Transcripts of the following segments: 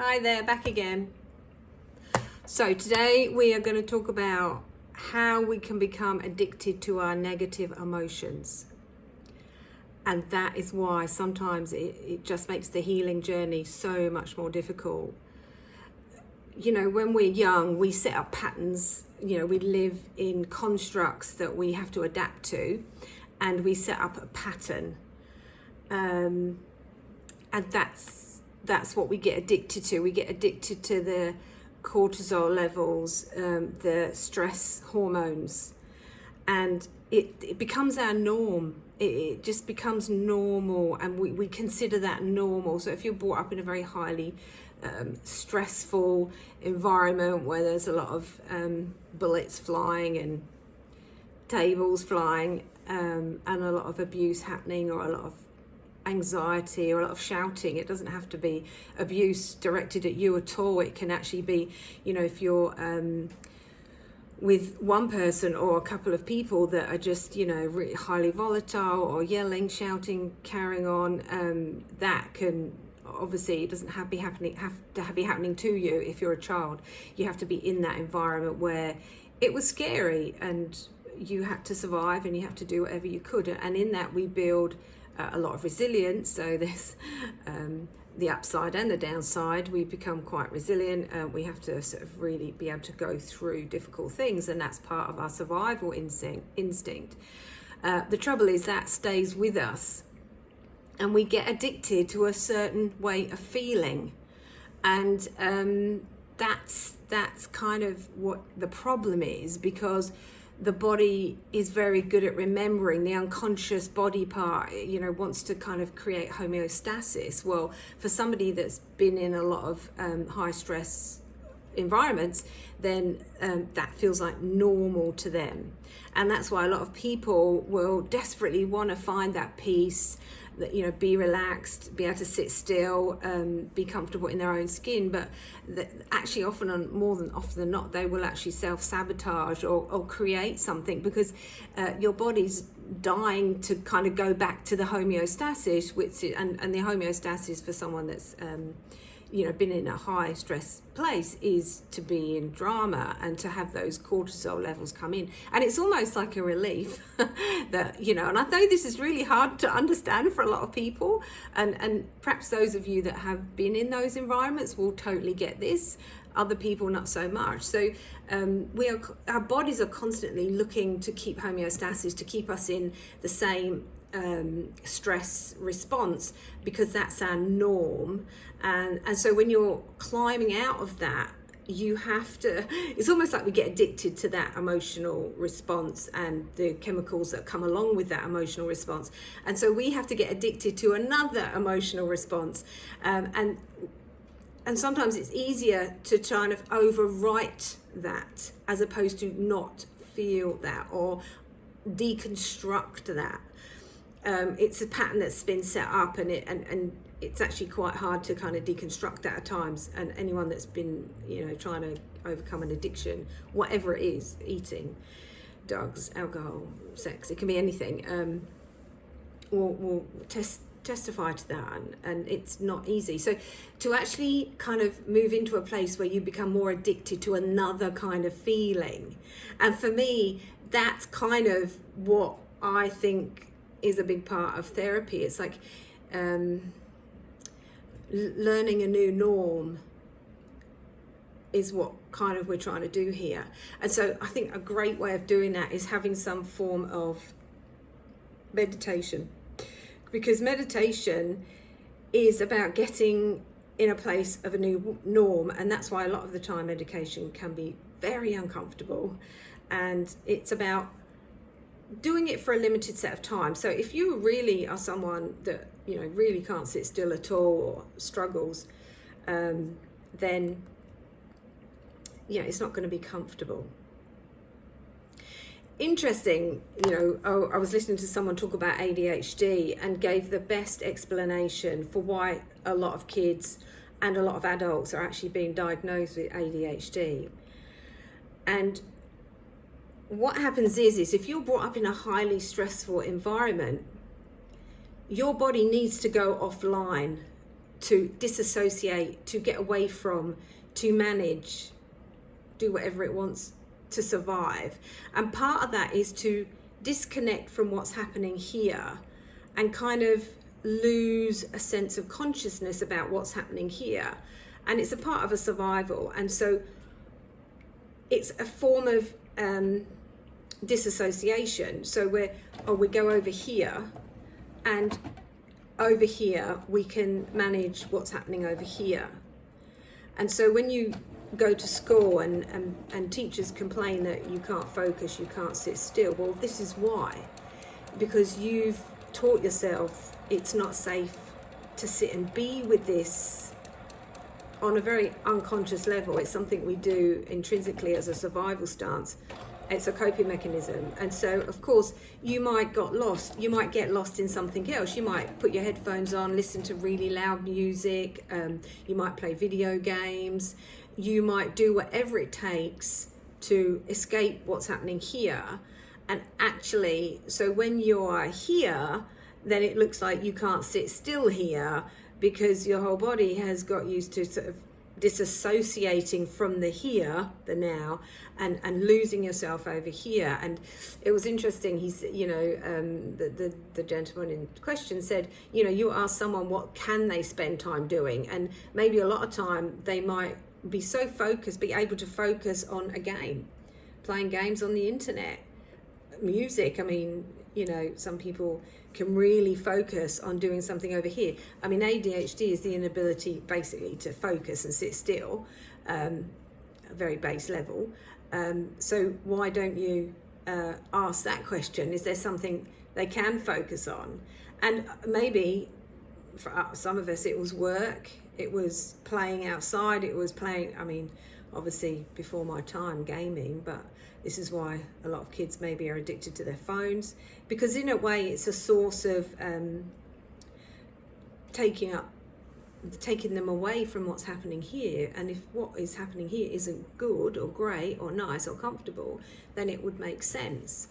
Hi there, back again. So today we are going to talk about how we can become addicted to our negative emotions. And that is why sometimes it just makes the healing journey so much more difficult. You know, when we're young, we set up patterns, we live in constructs that we have to adapt to, and we set up a pattern. And that's what we get addicted to. We get addicted to the cortisol levels, the stress hormones, and it becomes our norm. It just becomes normal, and we consider that normal. So if you're brought up in a very highly stressful environment where there's a lot of bullets flying and tables flying, and a lot of abuse happening, or a lot of anxiety or a lot of shouting. It doesn't have to be abuse directed at you at all. It can actually be, if you're with one person or a couple of people that are just, really highly volatile or yelling, shouting, carrying on, that can obviously, it doesn't have to be happening to you. If you're a child, you have to be in that environment where it was scary and you had to survive and you have to do whatever you could. And in that we build a lot of resilience. So there's the upside and the downside. We become quite resilient. We have to sort of really be able to go through difficult things, and that's part of our survival instinct. The trouble is that stays with us, and we get addicted to a certain way of feeling, and that's kind of what the problem is, because the body is very good at remembering. The unconscious body part, wants to kind of create homeostasis. Well, for somebody that's been in a lot of high stress environments, then that feels like normal to them. And that's why a lot of people will desperately want to find that peace, that be relaxed, be able to sit still, be comfortable in their own skin. But actually more often than not, they will actually self-sabotage or create something, because your body's dying to kind of go back to the homeostasis, and the homeostasis for someone that's been in a high stress place is to be in drama and to have those cortisol levels come in. And it's almost like a relief that, and I know this is really hard to understand for a lot of people, and perhaps those of you that have been in those environments will totally get this. Other people not so much. So our bodies are constantly looking to keep homeostasis, to keep us in the same stress response, because that's our norm. And so when you're climbing out of that, you have to, it's almost like we get addicted to that emotional response and the chemicals that come along with that emotional response. And so we have to get addicted to another emotional response. And sometimes it's easier to kind of overwrite that, as opposed to not feel that or deconstruct that. It's a pattern that's been set up, and it's actually quite hard to kind of deconstruct that at times. And anyone that's been, trying to overcome an addiction, whatever it is, eating, drugs, alcohol, sex, it can be anything, will testify to that, and it's not easy. So to actually kind of move into a place where you become more addicted to another kind of feeling, and for me, that's kind of what I think is a big part of therapy. It's like learning a new norm is what kind of we're trying to do here. And so I think a great way of doing that is having some form of meditation, because meditation is about getting in a place of a new norm, and that's why a lot of the time medication can be very uncomfortable, and it's about doing it for a limited set of time. So if you really are someone that really can't sit still at all, or struggles, then it's not going to be comfortable. Interesting, I was listening to someone talk about ADHD and gave the best explanation for why a lot of kids and a lot of adults are actually being diagnosed with ADHD. And what happens is if you're brought up in a highly stressful environment, your body needs to go offline to disassociate, to get away from, to manage, do whatever it wants to survive. And part of that is to disconnect from what's happening here and kind of lose a sense of consciousness about what's happening here. And it's a part of a survival. And so it's a form of disassociation. So we go over here, and over here we can manage what's happening over here. And so when you go to school and teachers complain that you can't focus, you can't sit still, well, this is why. Because you've taught yourself it's not safe to sit and be with this on a very unconscious level. It's something we do intrinsically as a survival stance. It's a coping mechanism. And so, of course, you might get lost in something else. You might put your headphones on, listen to really loud music. You might play video games. You might do whatever it takes to escape what's happening here. And actually, so when you are here, then it looks like you can't sit still here, because your whole body has got used to sort of disassociating from the here, the now, and losing yourself over here. And it was interesting, he's, the gentleman in question said, you ask someone what can they spend time doing, and maybe a lot of time they might be able to focus on a game, playing games on the internet, music. I mean, some people can really focus on doing something over here. I mean, ADHD is the inability basically to focus and sit still, a very base level. So why don't you ask that question? Is there something they can focus on? And maybe for some of us it was work, it was playing outside, it was playing, obviously before my time, gaming, but this is why a lot of kids maybe are addicted to their phones, because in a way it's a source of taking them away from what's happening here. And if what is happening here isn't good or great or nice or comfortable, then it would make sense.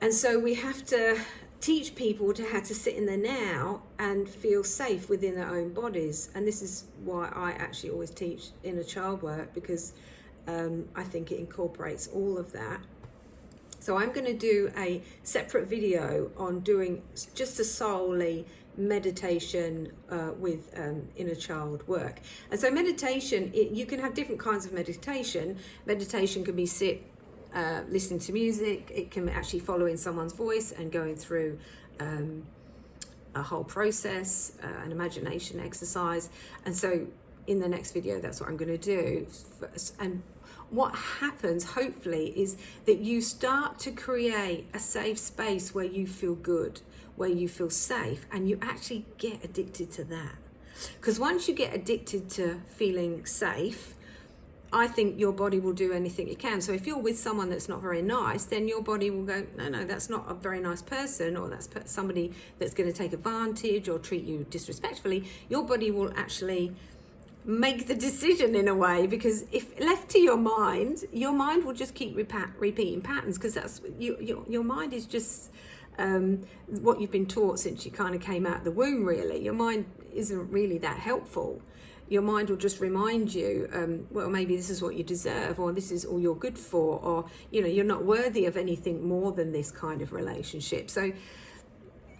And so we have to teach people to how to sit in the now and feel safe within their own bodies. And this is why I actually always teach inner child work, because I think it incorporates all of that. So I'm going to do a separate video on doing just a solely meditation with inner child work. And so meditation, you can have different kinds of meditation. Meditation can be listening to music. It can actually following someone's voice and going through a whole process, an imagination exercise. And so in the next video, that's what I'm going to do. And what happens, hopefully, is that you start to create a safe space where you feel good, where you feel safe, and you actually get addicted to that. Because once you get addicted to feeling safe, I think your body will do anything it can. So if you're with someone that's not very nice, then your body will go, no, that's not a very nice person, or that's somebody that's going to take advantage or treat you disrespectfully. Your body will actually make the decision in a way, because if left to your mind will just keep repeating patterns, because that's your mind is just what you've been taught since you kind of came out of the womb. Really, your mind isn't really that helpful. Your mind will just remind you, well, maybe this is what you deserve, or this is all you're good for, or you're not worthy of anything more than this kind of relationship. So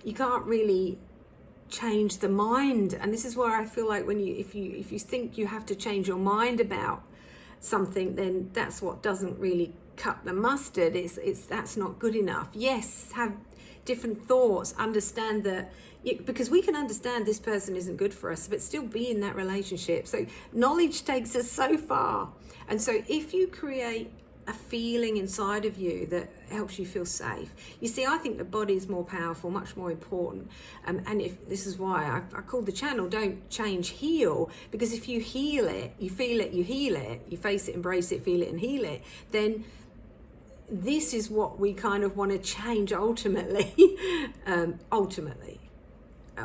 you can't really change the mind. And this is where I feel like if you think you have to change your mind about something, then that's what doesn't really cut the mustard. That's not good enough. Yes, have different thoughts, understand that, because we can understand this person isn't good for us, but still be in that relationship. So knowledge takes us so far. And so if you create a feeling inside of you that helps you feel safe. You see, I think the body is more powerful, much more important. And if this is why I called the channel Don't Change, Heal, because if you heal it, you feel it, you heal it, you face it, embrace it, feel it and heal it, then this is what we kind of want to change ultimately.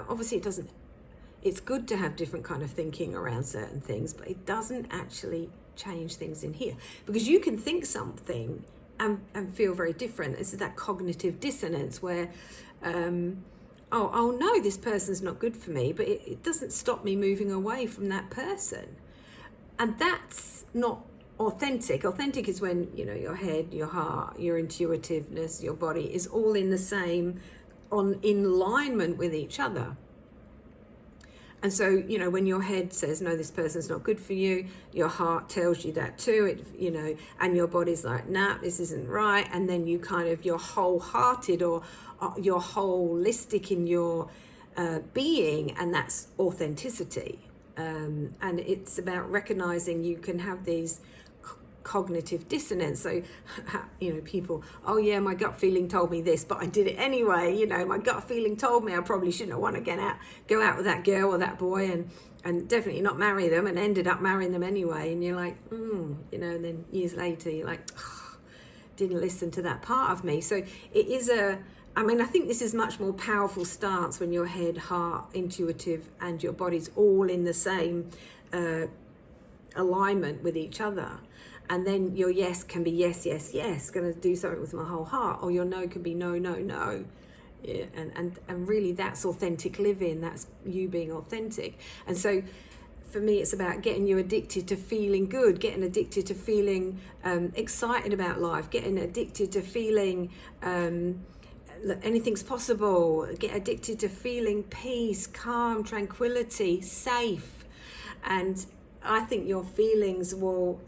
Obviously it's good to have different kind of thinking around certain things, but it doesn't actually change things in here, because you can think something and feel very different. This is that cognitive dissonance where oh no, this person's not good for me, but it doesn't stop me moving away from that person. And that's not authentic. Authentic is when, your head, your heart, your intuitiveness, your body is all in the same, in alignment with each other. And so, when your head says, no, this person's not good for you, your heart tells you that too, and your body's like, nah, this isn't right. And then you're wholehearted or you're holistic in your being, and that's authenticity. And it's about recognizing you can have these cognitive dissonance. So, people, oh yeah, my gut feeling told me this, but I did it anyway. My gut feeling told me I probably shouldn't want to go out with that girl or that boy, and definitely not marry them, and ended up marrying them anyway. And you're like, and then years later, you're like, oh, didn't listen to that part of me. So it is I think this is much more powerful stance when your head, heart, intuitive, and your body's all in the same alignment with each other. And then your yes can be yes, yes, yes, going to do something with my whole heart, or your no can be no, no, no. Yeah, and really that's authentic living. That's you being authentic. And so for me, it's about getting you addicted to feeling good, getting addicted to feeling excited about life, getting addicted to feeling anything's possible, get addicted to feeling peace, calm, tranquility, safe. And I think your feelings will,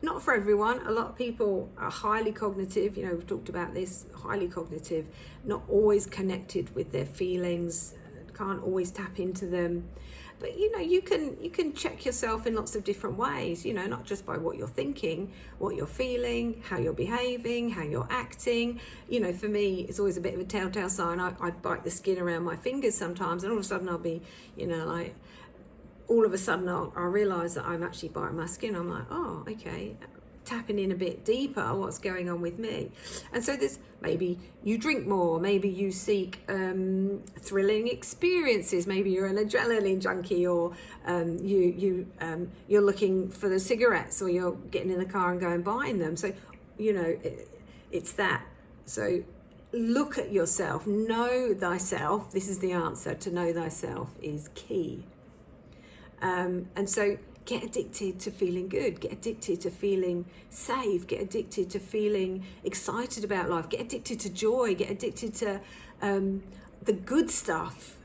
not for everyone, a lot of people are highly cognitive, we've talked about this, highly cognitive, not always connected with their feelings, can't always tap into them. But you can check yourself in lots of different ways, not just by what you're thinking, what you're feeling, how you're behaving, how you're acting. For me, it's always a bit of a telltale sign. I bite the skin around my fingers sometimes, and all of a sudden I'll be, all of a sudden I'll realise that I'm actually biting my skin. I'm like, oh, okay, tapping in a bit deeper, what's going on with me? And so there's, maybe you drink more, maybe you seek thrilling experiences, maybe you're an adrenaline junkie, or you're looking for the cigarettes, or you're getting in the car and going buying them. So, it's that. So look at yourself, know thyself. This is the answer. To know thyself is key. And so get addicted to feeling good, get addicted to feeling safe, get addicted to feeling excited about life, get addicted to joy, get addicted to the good stuff,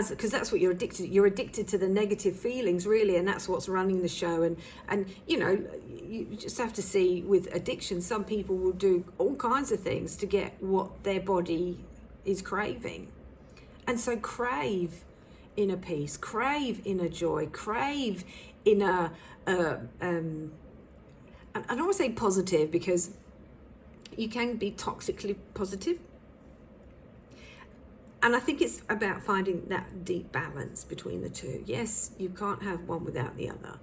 because that's what you're addicted to. You're addicted to the negative feelings, really, and that's what's running the show. And you just have to see with addiction, some people will do all kinds of things to get what their body is craving. And so crave inner peace, crave inner joy, crave inner, I don't want to say positive, because you can be toxically positive. And I think it's about finding that deep balance between the two. Yes, you can't have one without the other.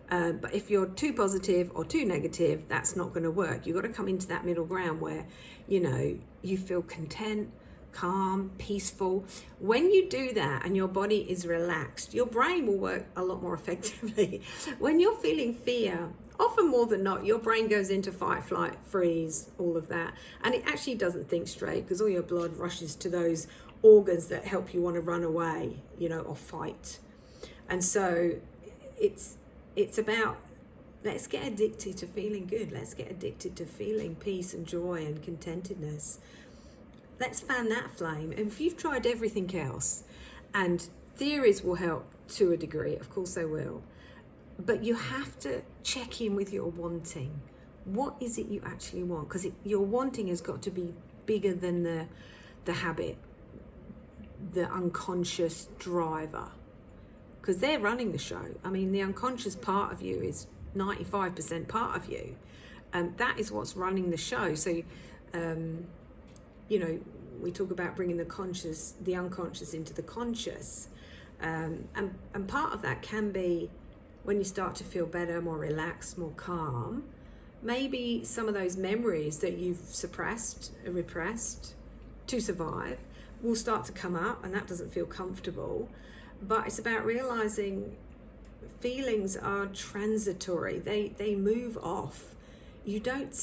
But if you're too positive or too negative, that's not going to work. You've got to come into that middle ground where, you feel content, calm, peaceful. When you do that and your body is relaxed, your brain will work a lot more effectively. When you're feeling fear, often more than not, your brain goes into fight, flight, freeze, all of that. And it actually doesn't think straight, because all your blood rushes to those organs that help you want to run away, or fight. And so it's about, let's get addicted to feeling good. Let's get addicted to feeling peace and joy and contentedness. Let's fan that flame. And if you've tried everything else, and theories will help to a degree, of course they will, but you have to check in with your wanting. What is it you actually want? Because your wanting has got to be bigger than the habit, the unconscious driver, because they're running the show. I mean, the unconscious part of you is 95% part of you, and that is what's running the show. So we talk about bringing the unconscious into the conscious. And part of that can be when you start to feel better, more relaxed, more calm, maybe some of those memories that you've suppressed and repressed to survive will start to come up, and that doesn't feel comfortable. But it's about realizing feelings are transitory. They move off. You don't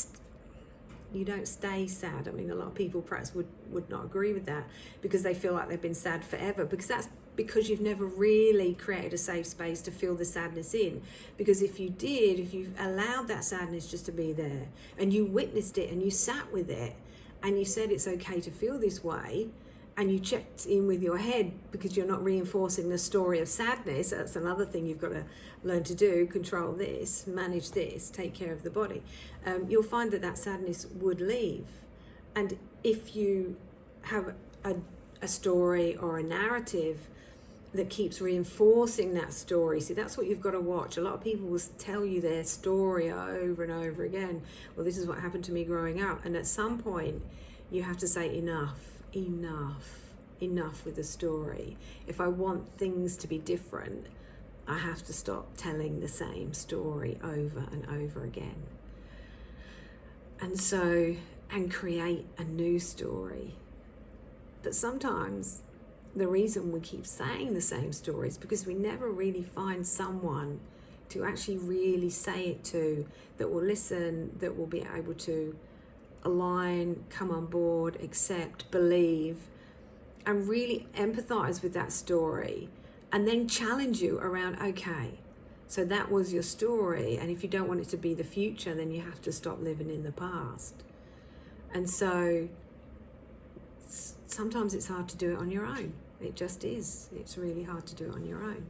You don't stay sad. I mean, a lot of people perhaps would not agree with that because they feel like they've been sad forever, because that's because you've never really created a safe space to feel the sadness in. Because if you did, if you allowed that sadness just to be there and you witnessed it and you sat with it and you said it's okay to feel this way, and you checked in with your head because you're not reinforcing the story of sadness. That's another thing you've got to learn to do: control this, manage this, take care of the body. You'll find that sadness would leave. And if you have a story or a narrative that keeps reinforcing that story, see, that's what you've got to watch. A lot of people will tell you their story over and over again. Well, this is what happened to me growing up. And at some point you have to say enough with the story. If I want things to be different, I have to stop telling the same story over and over again. And create a new story. But sometimes the reason we keep saying the same story is because we never really find someone to actually really say it to, that will listen, that will be able to align, come on board, accept, believe, and really empathize with that story, and then challenge you around, okay, so that was your story, and if you don't want it to be the future, then you have to stop living in the past. And so sometimes it's hard to do it on your own. It just is. It's really hard to do it on your own.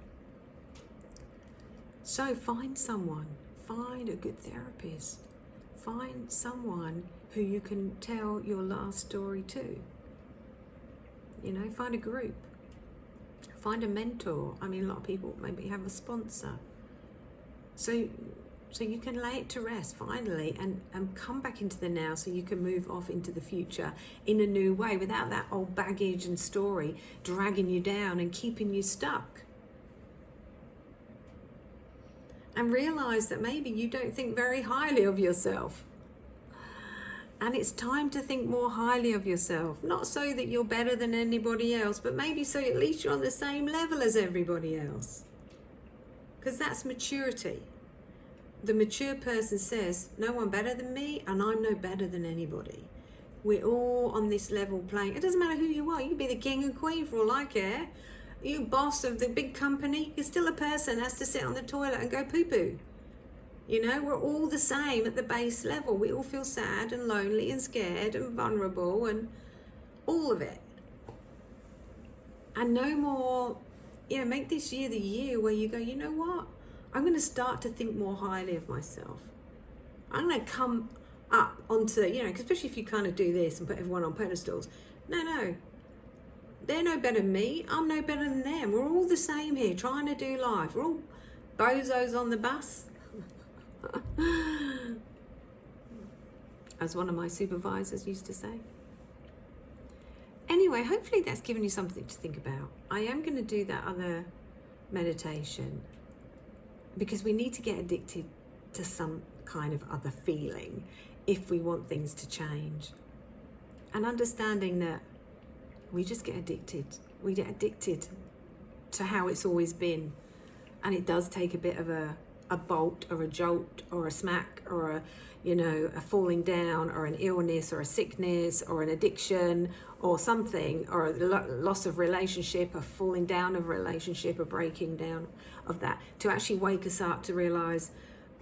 So find someone, find a good therapist, find someone who you can tell your last story to. You know, find a group, find a mentor. I mean, a lot of people maybe have a sponsor. So you can lay it to rest finally and come back into the now, so you can move off into the future in a new way without that old baggage and story dragging you down and keeping you stuck. And realize that maybe you don't think very highly of yourself. And it's time to think more highly of yourself. Not so that you're better than anybody else, but maybe so at least you're on the same level as everybody else. Because that's maturity. The mature person says, no one better than me, and I'm no better than anybody. We're all on this level playing. It doesn't matter who you are. You can be the king and queen for all I care. You boss of the big company, you're still a person that has to sit on the toilet and go poo-poo. You know, we're all the same at the base level. We all feel sad and lonely and scared and vulnerable and all of it. And no more, you know, make this year the year where you go, you know what? I'm going to start to think more highly of myself. I'm going to come up onto, you know, especially if you kind of do this and put everyone on pedestals. No. They're no better than me. I'm no better than them. We're all the same here trying to do life. We're all bozos on the bus. As one of my supervisors used to say. Anyway, hopefully that's given you something to think about. I am going to do that other meditation because we need to get addicted to some kind of other feeling if we want things to change. And understanding that we just get addicted. We get addicted to how it's always been. And it does take a bit of a bolt or a jolt or a smack or a falling down or an illness or a sickness or an addiction or something, or a loss of relationship, a falling down of relationship, a breaking down of that, to actually wake us up to realize,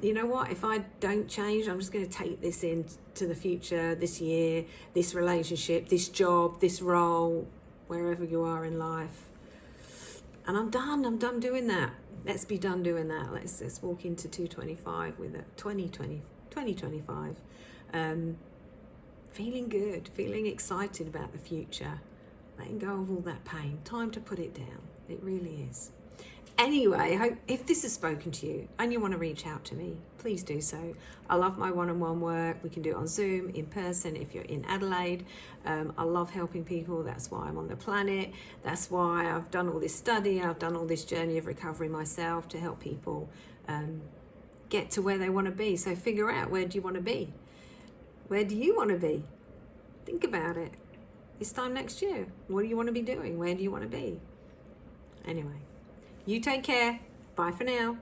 you know what, if I don't change, I'm just going to take this into the future, this year, this relationship, this job, this role, wherever you are in life. And I'm done doing that. Let's be done doing that. Let's walk into 2025 with a 2025. Feeling good, feeling excited about the future, letting go of all that pain. Time to put it down. It really is. Anyway, if this has spoken to you and you want to reach out to me, please do so. I love my one-on-one work. We can do it on Zoom, in person, if you're in Adelaide. I love helping people. That's why I'm on the planet. That's why I've done all this study. I've done all this journey of recovery myself to help people get to where they want to be. So figure out, where do you want to be? Where do you want to be? Think about it. This time next year, what do you want to be doing? Where do you want to be? Anyway. You take care. Bye for now.